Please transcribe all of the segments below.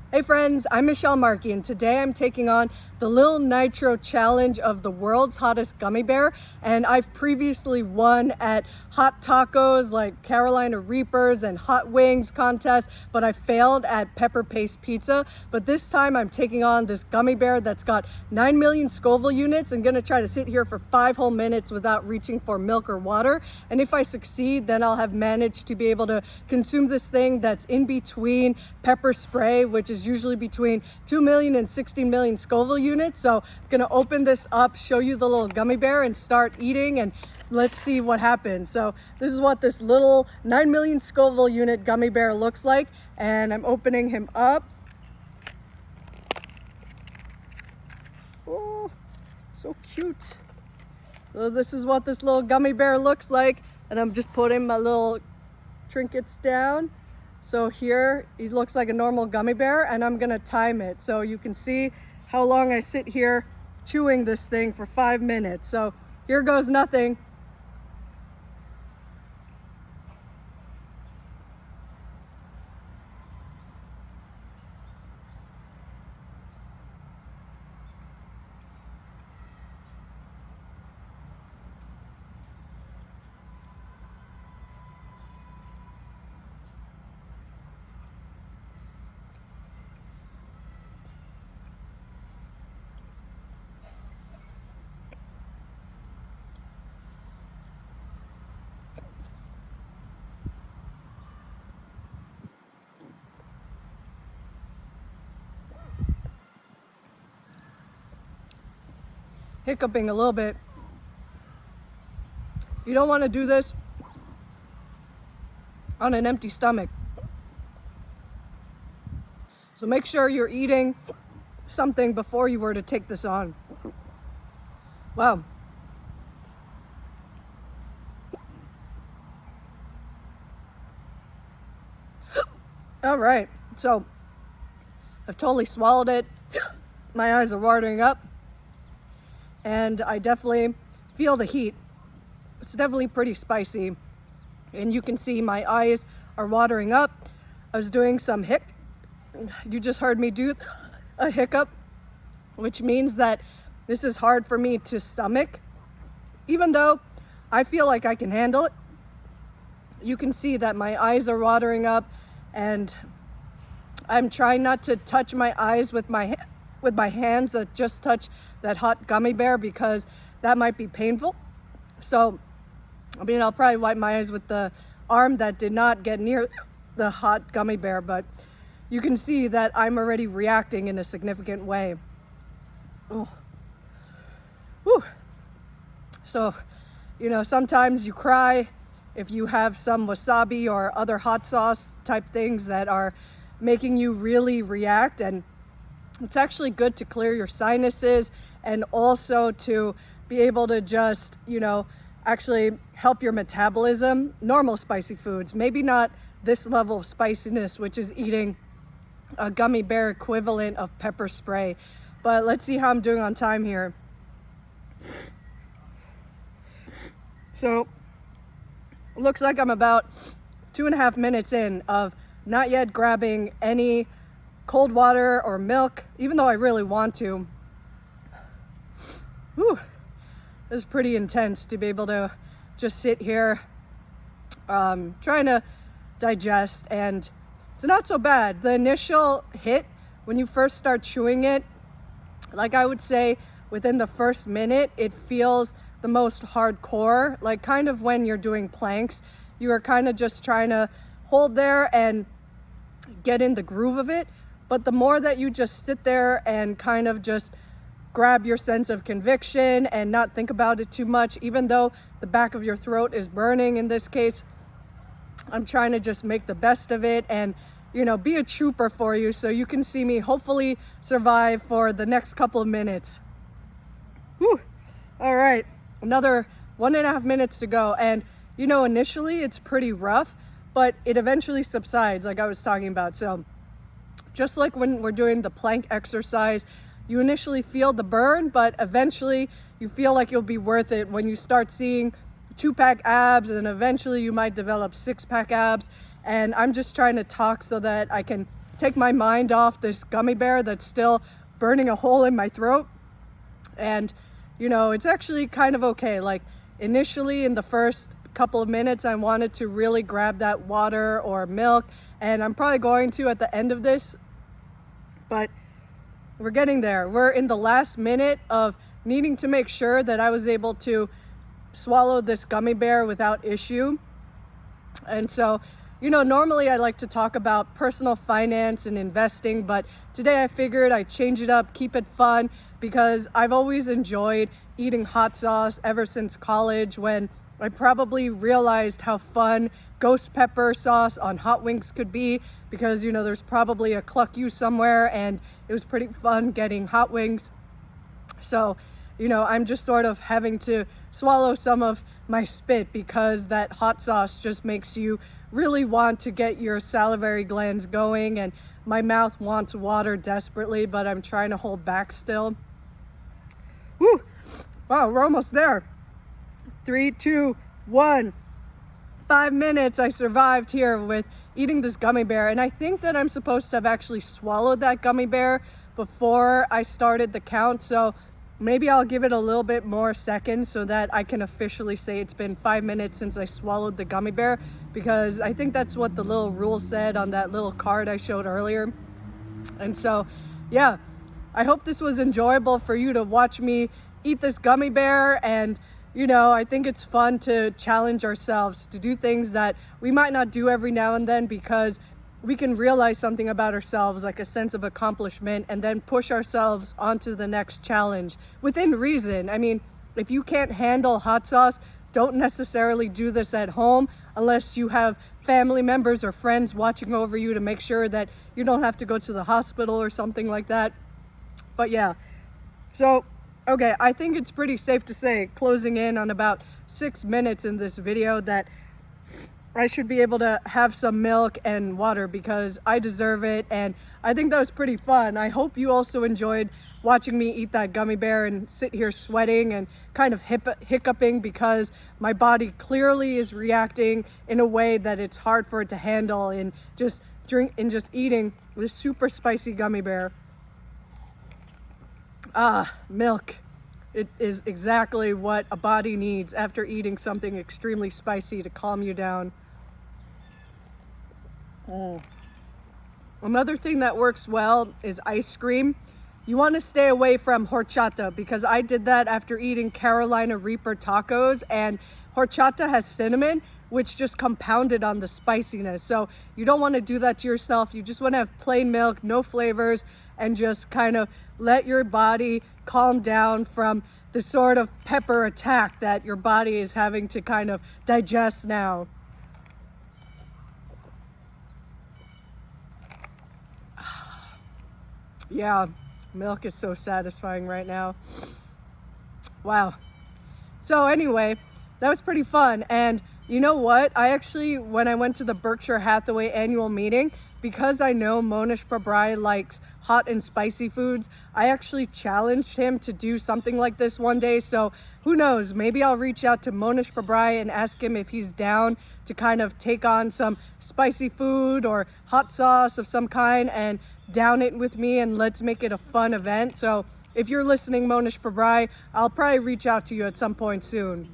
Hey friends, I'm michellemarki and today I'm taking on the Lil Nitro Challenge of the world's hottest gummy bear, and I've previously won at hot tacos like Carolina Reapers and hot wings contests, but I failed at pepper paste pizza. But this time I'm taking on this gummy bear that's got 9 million Scoville units and gonna try to sit here for 5 whole minutes without reaching for milk or water. And if I succeed, then I'll have managed to be able to consume this thing that's in between pepper spray, which is usually between 2 million and 16 million Scoville units. So I'm gonna open this up, show you the little gummy bear and start eating, and let's see what happens. So this is what this little 9 million Scoville unit gummy bear looks like, and I'm opening him up. Oh, so cute. So this is what this little gummy bear looks like, and I'm just putting my little trinkets down. So here he looks like a normal gummy bear, and I'm gonna time it so you can see how long I sit here chewing this thing for 5 minutes. So here goes nothing. Hiccuping a little bit. You don't want to do this on an empty stomach. So make sure you're eating something before you were to take this on. Wow. All right, so I've totally swallowed it. My eyes are watering up, and I definitely feel the heat. It's definitely pretty spicy, and you can see my eyes are watering up. I was doing some you just heard me do a hiccup, which means that this is hard for me to stomach. Even though I feel like I can handle it, you can see that my eyes are watering up, and I'm trying not to touch my eyes with my hands that just touch that hot gummy bear, because that might be painful. So, I mean, I'll probably wipe my eyes with the arm that did not get near the hot gummy bear, but you can see that I'm already reacting in a significant way. Oh. Whew. So, you know, sometimes you cry if you have some wasabi or other hot sauce type things that are making you really react, and it's actually good to clear your sinuses and also to be able to just, you know, actually help your metabolism. Normal spicy foods, maybe not this level of spiciness, which is eating a gummy bear equivalent of pepper spray. But let's see how I'm doing on time here. So it looks like I'm about 2.5 minutes in of not yet grabbing any cold water or milk, even though I really want to. Whew. This is pretty intense to be able to just sit here trying to digest, and it's not so bad. The initial hit, when you first start chewing it, like I would say within the first minute, it feels the most hardcore, like kind of when you're doing planks, you are kind of just trying to hold there and get in the groove of it. But the more that you just sit there and kind of just grab your sense of conviction and not think about it too much, even though the back of your throat is burning in this case, I'm trying to just make the best of it and, you know, be a trooper for you so you can see me hopefully survive for the next couple of minutes. Whew. All right, another 1.5 minutes to go. And, you know, initially it's pretty rough, but it eventually subsides, like I was talking about. So just like when we're doing the plank exercise, you initially feel the burn, but eventually you feel like you'll be worth it when you start seeing 2-pack abs, and eventually you might develop 6-pack abs. And I'm just trying to talk so that I can take my mind off this gummy bear that's still burning a hole in my throat. And, you know, it's actually kind of okay. Like, initially in the first couple of minutes, I wanted to really grab that water or milk, and I'm probably going to at the end of this, but we're getting there. We're in the last minute of needing to make sure that I was able to swallow this gummy bear without issue. And so, you know, normally I like to talk about personal finance and investing, but today I figured I'd change it up, keep it fun, because I've always enjoyed eating hot sauce ever since college, when I probably realized how fun ghost pepper sauce on hot wings could be, because, you know, there's probably a Cluck You somewhere, and it was pretty fun getting hot wings. So, you know, I'm just sort of having to swallow some of my spit, because that hot sauce just makes you really want to get your salivary glands going, and my mouth wants water desperately, but I'm trying to hold back still. Woo! Wow, we're almost there. 3, 2, 1. 5 minutes I survived here with eating this gummy bear, and I think that I'm supposed to have actually swallowed that gummy bear before I started the count, so maybe I'll give it a little bit more seconds so that I can officially say it's been 5 minutes since I swallowed the gummy bear, because I think that's what the little rule said on that little card I showed earlier. And so, yeah, I hope this was enjoyable for you to watch me eat this gummy bear. And, you know, I think it's fun to challenge ourselves to do things that we might not do every now and then, because we can realize something about ourselves, like a sense of accomplishment, and then push ourselves onto the next challenge within reason. I mean, if you can't handle hot sauce, don't necessarily do this at home unless you have family members or friends watching over you to make sure that you don't have to go to the hospital or something like that. But yeah, so, okay, I think it's pretty safe to say, closing in on about 6 minutes in this video, that I should be able to have some milk and water, because I deserve it, and I think that was pretty fun. I hope you also enjoyed watching me eat that gummy bear and sit here sweating and kind of hiccuping, because my body clearly is reacting in a way that it's hard for it to handle in just eating this super spicy gummy bear. Milk. It is exactly what a body needs after eating something extremely spicy to calm you down. Another thing that works well is ice cream. You want to stay away from horchata, because I did that after eating Carolina Reaper tacos, and horchata has cinnamon, which just compounded on the spiciness. So you don't want to do that to yourself. You just want to have plain milk, no flavors, and just kind of let your body calm down from the sort of pepper attack that your body is having to kind of digest now. Yeah, milk is so satisfying right now. Wow. So anyway, that was pretty fun. And you know what? I actually, when I went to the Berkshire Hathaway Annual Meeting, because I know Mohnish Pabrai likes hot and spicy foods, I actually challenged him to do something like this one day. So who knows, maybe I'll reach out to Mohnish Pabrai and ask him if he's down to kind of take on some spicy food or hot sauce of some kind and down it with me, and let's make it a fun event. So if you're listening, Mohnish Pabrai, I'll probably reach out to you at some point soon.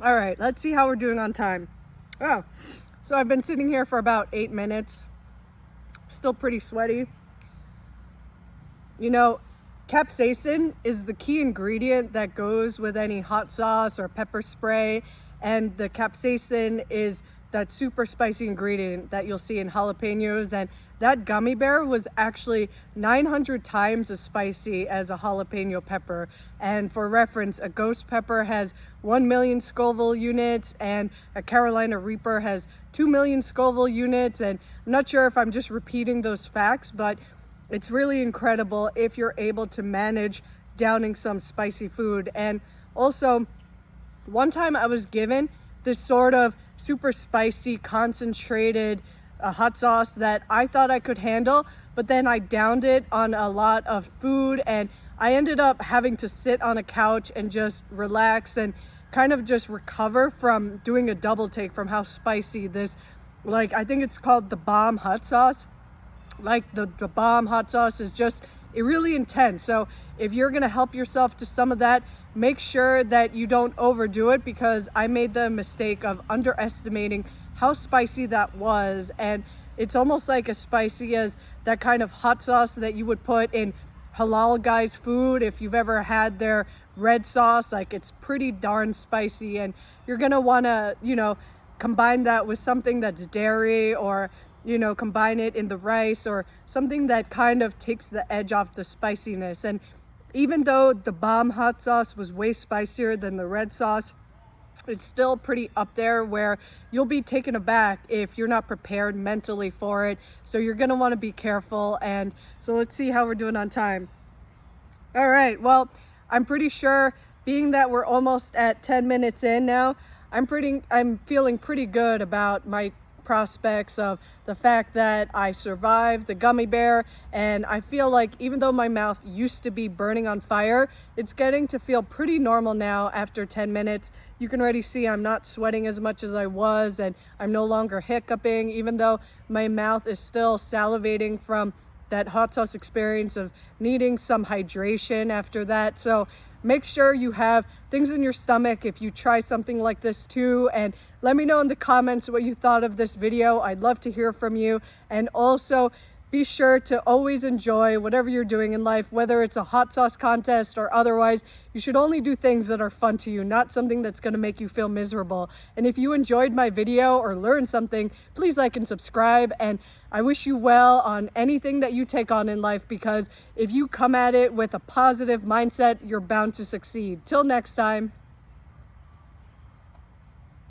All right, let's see how we're doing on time. Oh, so I've been sitting here for about 8 minutes. Still pretty sweaty. You know, capsaicin is the key ingredient that goes with any hot sauce or pepper spray, and the capsaicin is that super spicy ingredient that you'll see in jalapenos, and that gummy bear was actually 900 times as spicy as a jalapeno pepper. And for reference, a ghost pepper has 1 million Scoville units, and a Carolina Reaper has 2 million Scoville units. And I'm not sure if I'm just repeating those facts, but it's really incredible if you're able to manage downing some spicy food. And also, one time I was given this sort of super spicy concentrated a hot sauce that I thought I could handle, but then I downed it on a lot of food, and I ended up having to sit on a couch and just relax and kind of just recover from doing a double take from how spicy this, like, I think it's called the bomb hot sauce. Like the bomb hot sauce is just really intense. So if you're gonna help yourself to some of that, make sure that you don't overdo it, because I made the mistake of underestimating how spicy that was. And it's almost like as spicy as that kind of hot sauce that you would put in halal guys' food. If you've ever had their red sauce, like, it's pretty darn spicy, and you're gonna wanna, you know, combine that with something that's dairy, or, you know, combine it in the rice or something that kind of takes the edge off the spiciness. And even though the bomb hot sauce was way spicier than the red sauce, it's still pretty up there where you'll be taken aback if you're not prepared mentally for it. So you're gonna wanna be careful. And so let's see how we're doing on time. All right, well, I'm pretty sure, being that we're almost at 10 minutes in now, I'm feeling pretty good about my prospects of the fact that I survived the gummy bear. And I feel like even though my mouth used to be burning on fire, it's getting to feel pretty normal now after 10 minutes. You can already see I'm not sweating as much as I was, and I'm no longer hiccuping, even though my mouth is still salivating from that hot sauce experience of needing some hydration after that. So make sure you have things in your stomach if you try something like this too, and let me know in the comments what you thought of this video. I'd love to hear from you. And also be sure to always enjoy whatever you're doing in life, whether it's a hot sauce contest or otherwise. You should only do things that are fun to you, not something that's going to make you feel miserable. And if you enjoyed my video or learned something, please like and subscribe. And I wish you well on anything that you take on in life, because if you come at it with a positive mindset, you're bound to succeed. Till next time.